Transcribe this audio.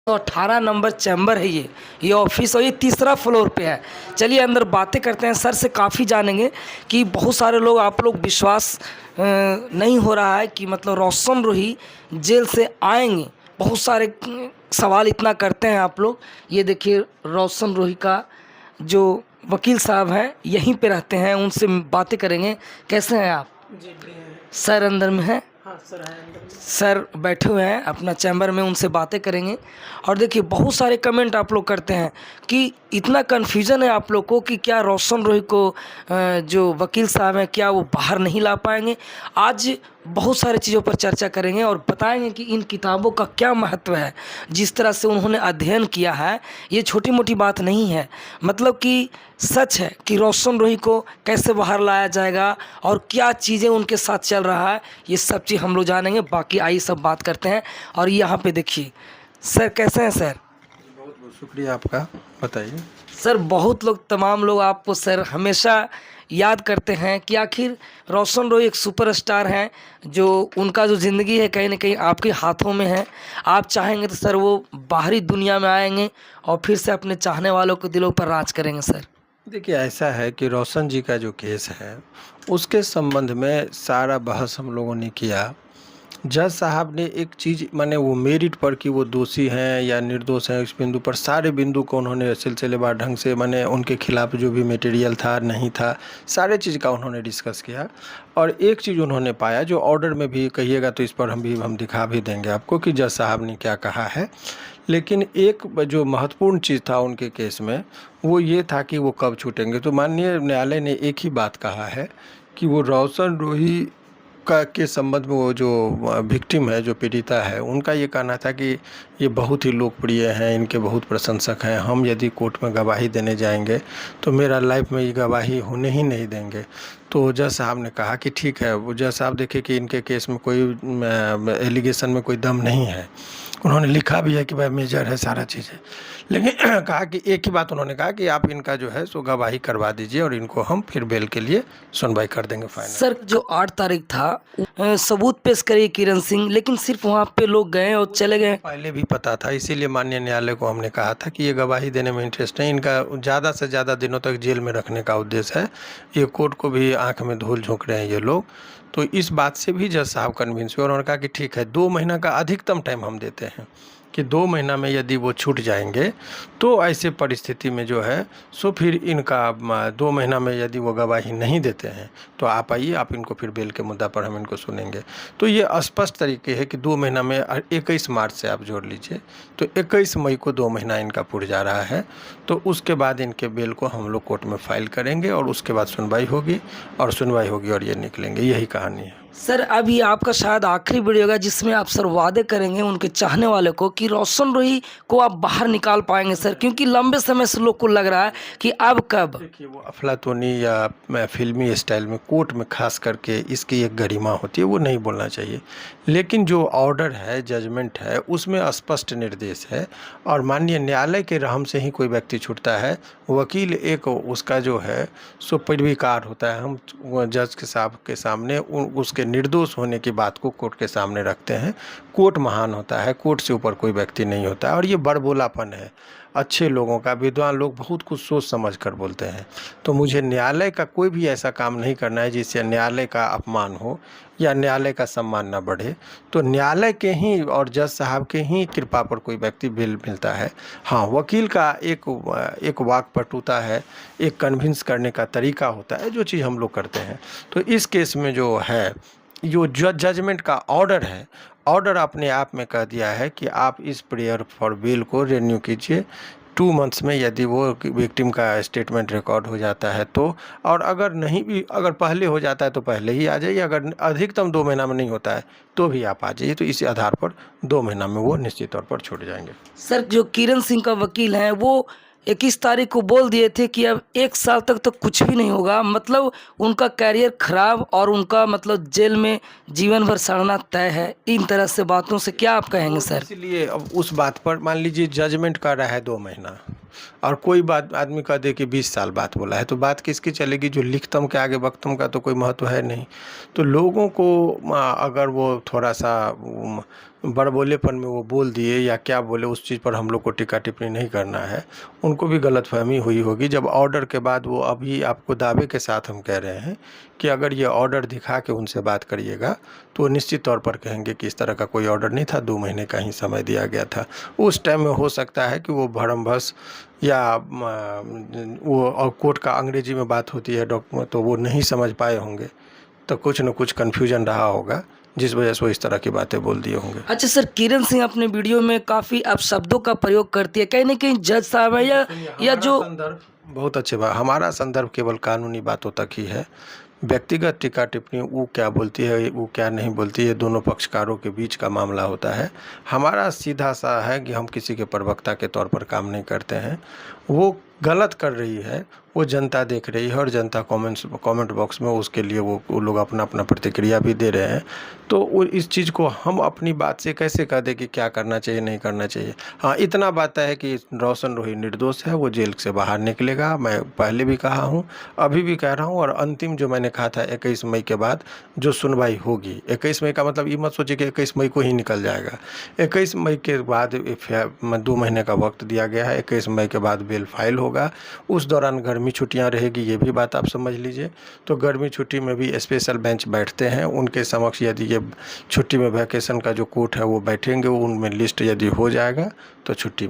तो 18 number chamber है ये ऑफिस और ये तीसरा फ्लोर पे है। चलिए अंदर बातें करते हैं, सर से काफ़ी जानेंगे कि बहुत सारे लोग आप लोग विश्वास नहीं हो रहा है कि मतलब रौशन रोही जेल से आएंगे। बहुत सारे सवाल इतना करते हैं आप लोग। ये देखिए रौशन रोही का जो वकील साहब हैं यहीं पे रहते हैं, उनसे बातें करेंगे। कैसे हैं आप? जी बढ़िया है। सर अंदर में है? हाँ सर है अंदर में। सर बैठे हुए हैं अपना चैम्बर में, उनसे बातें करेंगे। और देखिए बहुत सारे कमेंट आप लोग करते हैं कि इतना कन्फ्यूज़न है आप लोग को कि क्या रौशन रोही को जो वकील साहब हैं क्या वो बाहर नहीं ला पाएंगे। आज बहुत सारी चीज़ों पर चर्चा करेंगे और बताएंगे कि इन किताबों का क्या महत्व है। जिस तरह से उन्होंने अध्ययन किया है ये छोटी मोटी बात नहीं है, मतलब कि सच है कि रौशन रोही को कैसे बाहर लाया जाएगा और क्या चीज़ें उनके साथ चल रहा है, ये सब चीज़ हम लोग जानेंगे। बाकी आइए सब बात करते हैं। और यहाँ पे देखिए सर, कैसे हैं सर? बहुत बहुत शुक्रिया आपका, बताइए। सर बहुत लोग, तमाम लोग आपको सर हमेशा याद करते हैं कि आखिर रौशन रोही एक सुपरस्टार हैं, जो उनका जो ज़िंदगी है कहीं ना कहीं आपके हाथों में है। आप चाहेंगे तो सर वो बाहरी दुनिया में आएंगे और फिर से अपने चाहने वालों के दिलों पर राज करेंगे। सर देखिए, ऐसा है कि रोशन जी का जो केस है उसके संबंध में सारा बहस हम लोगों ने किया। जज साहब ने एक चीज़, माने वो मेरिट पर कि वो दोषी हैं या निर्दोष हैं, इस बिंदु पर सारे बिंदु को उन्होंने सिलसिलेवार ढंग से, माने उनके खिलाफ जो भी मटेरियल था नहीं था, सारे चीज़ का उन्होंने डिस्कस किया। और एक चीज़ उन्होंने पाया जो ऑर्डर में भी कहिएगा तो इस पर हम दिखा भी देंगे आपको कि जज साहब ने क्या कहा है। लेकिन एक जो महत्वपूर्ण चीज़ था उनके केस में वो ये था कि वो कब छूटेंगे। तो माननीय न्यायालय ने एक ही बात कहा है कि वो रौशन रोही का के संबंध में वो जो विक्टिम है, जो पीड़िता है, उनका ये कहना था कि ये बहुत ही लोकप्रिय हैं, इनके बहुत प्रशंसक हैं, हम यदि कोर्ट में गवाही देने जाएंगे तो मेरा लाइफ में ये गवाही होने ही नहीं देंगे। तो जज साहब ने कहा कि ठीक है। वो जज साहब देखे कि इनके केस में कोई एलिगेशन में कोई दम नहीं है। उन्होंने लिखा भी है कि भाई मेजर है सारा चीज़ें, लेकिन कहा कि एक ही बात उन्होंने कहा कि आप इनका जो है सो गवाही करवा दीजिए और इनको हम फिर बेल के लिए सुनवाई कर देंगे फाइनल। सर जो 8 तारीख था सबूत पेश करिए किरण सिंह, लेकिन सिर्फ वहाँ पे लोग गए और चले गए। पहले भी पता था, इसीलिए माननीय न्यायालय को हमने कहा था कि ये गवाही देने में इंटरेस्ट नहीं, इनका ज़्यादा से ज़्यादा दिनों तक जेल में रखने का उद्देश्य है। ये कोर्ट को भी आंख में धूल झोंक रहे हैं ये लोग। तो इस बात से भी जज साहब कन्विंस हुए और उन्होंने कहा कि ठीक है, 2 महीना का अधिकतम टाइम हम देते हैं कि 2 महीना में यदि वो छूट जाएंगे तो ऐसे परिस्थिति में जो है सो फिर इनका 2 महीना में यदि वो गवाही नहीं देते हैं तो आप आइए, आप इनको फिर बेल के मुद्दा पर हम इनको सुनेंगे। तो ये स्पष्ट तरीके है कि 2 महीना में 21 मार्च से आप जोड़ लीजिए तो 21 मई को 2 महीना इनका पूरा जा रहा है। तो उसके बाद इनके बेल को हम लोग कोर्ट में फाइल करेंगे और उसके बाद सुनवाई होगी और ये निकलेंगे। यही कहानी है। सर अभी आपका शायद आखिरी वीडियो होगा जिसमें आप सर वादे करेंगे उनके चाहने वाले को कि रौशन रोही को आप बाहर निकाल पाएंगे सर, क्योंकि लंबे समय से लोग को लग रहा है कि अब कब। देखिए, वो अफलातूनी या फिल्मी स्टाइल में कोर्ट में खास करके इसकी एक गरिमा होती है, वो नहीं बोलना चाहिए। लेकिन जो ऑर्डर है, जजमेंट है, उसमें स्पष्ट निर्देश है और माननीय न्यायालय के रहम से ही कोई व्यक्ति छूटता है। वकील एक उसका जो है सो पैरवीकार होता है। हम जज के साहब के सामने उसके निर्दोष होने की बात को कोर्ट के सामने रखते हैं। कोर्ट महान होता है, कोर्ट से ऊपर कोई व्यक्ति नहीं होता है और ये बड़बोलापन है अच्छे लोगों का। विद्वान लोग बहुत कुछ सोच समझ कर बोलते हैं। तो मुझे न्यायालय का कोई भी ऐसा काम नहीं करना है जिससे न्यायालय का अपमान हो या न्यायालय का सम्मान न बढ़े। तो न्यायालय के ही और जज साहब के ही कृपा पर कोई व्यक्ति बेल मिलता है। हाँ, वकील का एक वाक्पटुता है, एक कन्विंस करने का तरीका होता है, जो चीज़ हम लोग करते हैं। तो इस केस में जो है, जो जजमेंट का ऑर्डर है, ऑर्डर अपने आप में कह दिया है कि आप इस प्रेयर फॉर बेल को रिन्यू कीजिए 2 मंथ्स में, यदि वो विक्टिम का स्टेटमेंट रिकॉर्ड हो जाता है तो। और अगर नहीं भी, अगर पहले हो जाता है तो पहले ही आ जाइए, अगर अधिकतम 2 महीना में नहीं होता है तो भी आप आ जाइए। तो इसी आधार पर 2 महीना में वो निश्चित तौर पर छूट जाएंगे। सर जो किरण सिंह का वकील हैं वो 21 तारीख को बोल दिए थे कि अब 1 साल तक तो कुछ भी नहीं होगा, मतलब उनका कैरियर खराब और उनका मतलब जेल में जीवन भर सड़ना तय है। इन तरह से बातों से क्या आप कहेंगे सर? इसलिए अब उस बात पर मान लीजिए जजमेंट कर रहा है 2 महीना और कोई बात आदमी कह दे कि 20 साल बात बोला है, तो बात किसकी चलेगी? जो लिखतम के आगे वक्तम का तो कोई महत्व है नहीं। तो लोगों को अगर वो थोड़ा सा बड़बोलेपन में वो बोल दिए या क्या बोले, उस चीज़ पर हम लोग को टीका टिप्पणी नहीं करना है। उनको भी गलतफहमी हुई होगी जब ऑर्डर के बाद वो, अभी आपको दावे के साथ हम कह रहे हैं कि अगर ये ऑर्डर दिखा के उनसे बात करिएगा तो वो निश्चित तौर पर कहेंगे कि इस तरह का कोई ऑर्डर नहीं था, 2 महीने का ही समय दिया गया था। उस टाइम में हो सकता है कि वो भरमबस या वो, और कोर्ट का अंग्रेजी में बात होती है डॉक्यूमेंट, तो वो नहीं समझ पाए होंगे, तो कुछ न कुछ कन्फ्यूजन रहा होगा जिस वजह से वो इस तरह की बातें बोल दिए होंगे। अच्छा सर, किरण सिंह अपने वीडियो में काफ़ी अपशब्दों का प्रयोग करती है, कहीं ना कहीं जज साहब है या जो बहुत अच्छी बात, हमारा संदर्भ केवल कानूनी बातों तक ही है। व्यक्तिगत टीका टिप्पणी वो क्या बोलती है, वो क्या नहीं बोलती है, दोनों पक्षकारों के बीच का मामला होता है। हमारा सीधा सा है कि हम किसी के प्रवक्ता के तौर पर काम नहीं करते हैं। वो गलत कर रही है, वो जनता देख रही है और जनता कमेंट बॉक्स में उसके लिए वो लोग अपना अपना प्रतिक्रिया भी दे रहे हैं। तो वो इस चीज़ को हम अपनी बात से कैसे कह दें कि क्या करना चाहिए नहीं करना चाहिए। हाँ, इतना बात है कि रोशन रोही निर्दोष है, वो जेल से बाहर निकलेगा। मैं पहले भी कहा हूँ, अभी भी कह रहा हूँ, और अंतिम जो मैंने कहा था 21 मई के बाद जो सुनवाई होगी, 21 मई का मतलब ये मत सोचिए कि 21 मई को ही निकल जाएगा। 21 मई के बाद 2 महीने का वक्त दिया गया है। 21 मई के बाद बेल फाइल होगा। उस दौरान गर्मी छुट्टियां रहेगी, ये भी बात आप समझ लीजिए। तो गर्मी छुट्टी में भी स्पेशल बेंच बैठते हैं, उनके समक्ष यदि ये छुट्टी में वैकेशन का जो कोर्ट है वो बैठेंगे, उनमें लिस्ट यदि हो जाएगा तो छुट्टी